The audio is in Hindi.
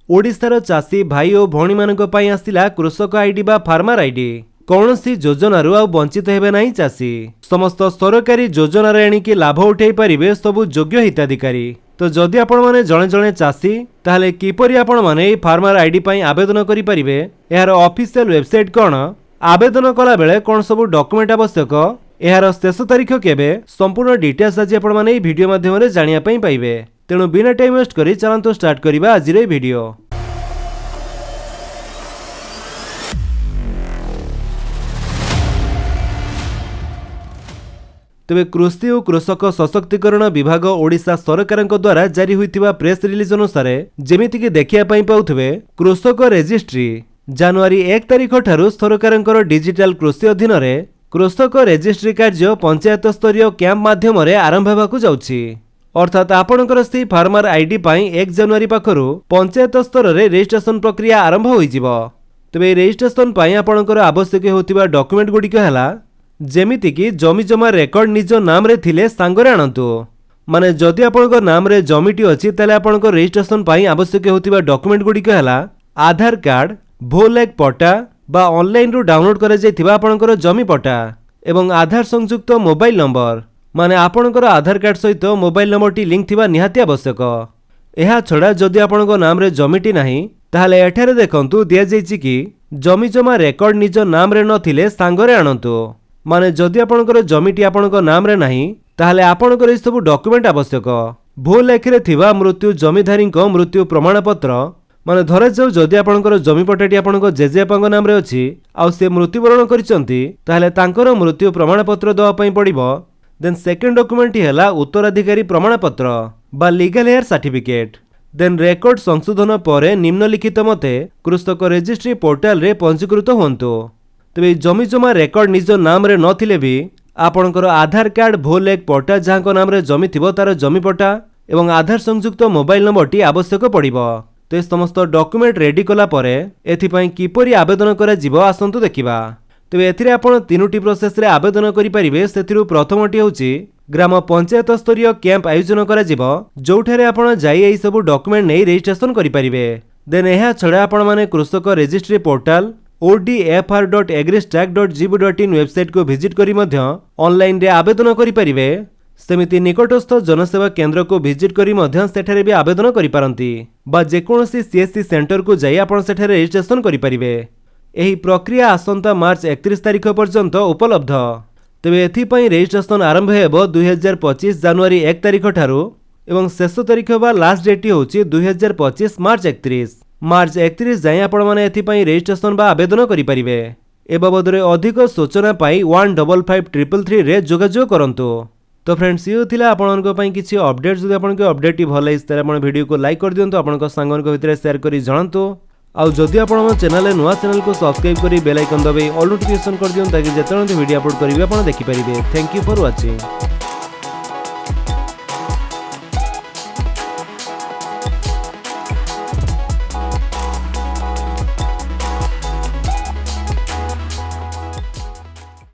ओडिशार चाषी भाई और भौणी मानक पई आसिला कृषक आईडी बा फार्मर आईडी। कौनसी योजनारू आ वंचित हेबे नहीं चाषी। समस्त सरकारी योजनार एणिकी लाभ उठाई पारिबे सबु योग्य हिताधिकारी। तो जदि आपण माने जणे जणे चाषी ताहले किपरि आपण माने ए फार्मर आईडी पई आवेदन करि पारिबे, एहार ऑफिशियल वेबसाइट कोन, आवेदन कला बेले कोन सबु डॉक्यूमेंट आवश्यक, एहार शेष तारीख केबे, संपूर्ण डिटेल्स आज आपण माने ए वीडियो माध्यम रे जानिया पई पाइबे। तेणु बिना टाइम वेस्ट करी चलंतु स्टार्ट करिबा आज रे वीडियो। तेबे कृषि और कृषक सशक्तिकरण विभाग ओडिशा सरकार द्वारा जारी होइतिबा प्रेस रिलीज अनुसार जेमितिकी देखिया पई पाउथबे, कृषक रेजिस्ट्री जनवरी 1 तारिख ठारू सरकार डिजिटल कृषि अधीन रे कृषक रेजिस्ट्री कार्य पंचायत स्तरीय कैंप माध्यम रे आरंभ हेबाकु जाउछि। अर्थात आपणकर से फार्मर आईडी पई 1 जनवरी पाखरु पंचायत स्तर रे रजिस्ट्रेशन प्रक्रिया आरंभ होइजिबो। तबे रजिस्ट्रेशन पई आपणकर आवश्यक होतिबा डॉक्यूमेंट गुडी हला जेमिति की जमी जमा रेकर्ड निज नाम रे थिले सांगरे आनंतु। माने जदि आपणकर नाम रे जमीटी अछि ताले आपणकर रजिस्ट्रेशन पई आवश्यक होतिबा डॉक्यूमेंट गुडी हला आधार कार्ड, भूलेख पट्टा बा ऑनलाइन रु डाउनलोड करा जायथिबा आपणकर जमी पट्टा एवं आधार संयुक्त मोबाइल नंबर। माने आपणकर आधार कार्ड सहित मोबाइल नंबरटी लिंक थिबा निहाती आवश्यक। एहा छडा जदि आपणकर नाम रे जमीटी नाही ताहले एठारे देखंतु दिया जायछि कि जमी जमा रेकर्ड निज नाम रे नथिले सांगरे आनंतु। माने जदि आपणकर जमीटी आपणकर नाम रे नाही ताहले आपणकर ए सब डॉक्यूमेंट आवश्यक। भूलेख रे थिबा मृत्यु जमीधारी मृत्यु प्रमाण पत्र, माने धरा जाऊ जदि आपणकर जमी पट्टाटी आपणकर जेजेबापाଙ୍କ नाम रे अछि आ से मृत्युवरण करिसंती ताहले तांकर मृत्यु प्रमाण पत्र दवा पई पड़िबो। देन सेकंड डॉक्यूमेंट हैला उत्तराधिकारी प्रमाण पत्र बा legal heir certificate. Then record संशोधन परे निम्नलिखित मते कृषक रजिस्ट्री पोर्टल रे पंजीकृत होंतु। तेबे जमी जमा रेकर्ड निज नाम रे नथिले भी आपणकर आधार कार्ड, भूलेख पट्टा जहां नाम रे जमी थिबो तार जमी पट्टा एवं आधार संयुक्त मोबाइल नंबरटी आवश्यक पड़िबो। तो समस्त डॉक्यूमेंट रेडी कला परे एथिपई किपरि आवेदन करा जिवो आसंतु देखिबा। तेबे एथिरे आपण तीनोटी प्रोसेस रे आवेदन करि परिबे। सेथिरु प्रथमटी होछि ग्राम पंचायत स्तरीय कैंप आयोजन करा जिवो, जोठारे आपण जाई एई सब डॉक्यूमेंट नै रजिस्ट्रेशन करि परिबे। देन एहा छडा आपण माने कृषक रजिस्ट्री पोर्टल odfr.agristack.gov.in वेबसाइट को विजिट करी मध्य ऑनलाइन रे आवेदन करि परिबे। सेमिति निकटस्थ जनसेवा केंद्र को विजिट करी मध्य सेठारे भी आवेदन करि पारंती बा जेकोनोसी सीएससी सेंटर को जाई आपण सेठारे रजिस्ट्रेशन करि परिबे। एही प्रक्रिया आसंता मार्च 31 तारिख पर्यंत उपलब्ध। तबे एथि पई रजिस्ट्रेशन आरंभ हेबो 2025 जनवरी 1 तारिख ठारू एवं शेष तारिख बा लास्ट डेट होछि 2025 मार्च 31। मार्च 31 जाए आपण माने एथि पई रजिस्ट्रेशन बा आवेदन करि परिबे। ए बाबदरे अधिक सूचना पाई 155333 रे जोगाजोग करंतु। तो फ्रेंड्स यो थिला आपनको पई किछि अपडेट। जदि आपनको अपडेट भल लागिस तारे आपण वीडियो को लाइक कर दियंतु, आपनको सांगन को भितरे शेयर करी जणांतु। आ जदि आपण हमर चैनल नुवा चैनल को सब्सक्राइब करी बेल आइकन दबाई ऑल नोटिफिकेशन कर दियंतु ताकि जेतने वीडियो अपलोड करिवे आपण देखि परिबे। Thank you for watching.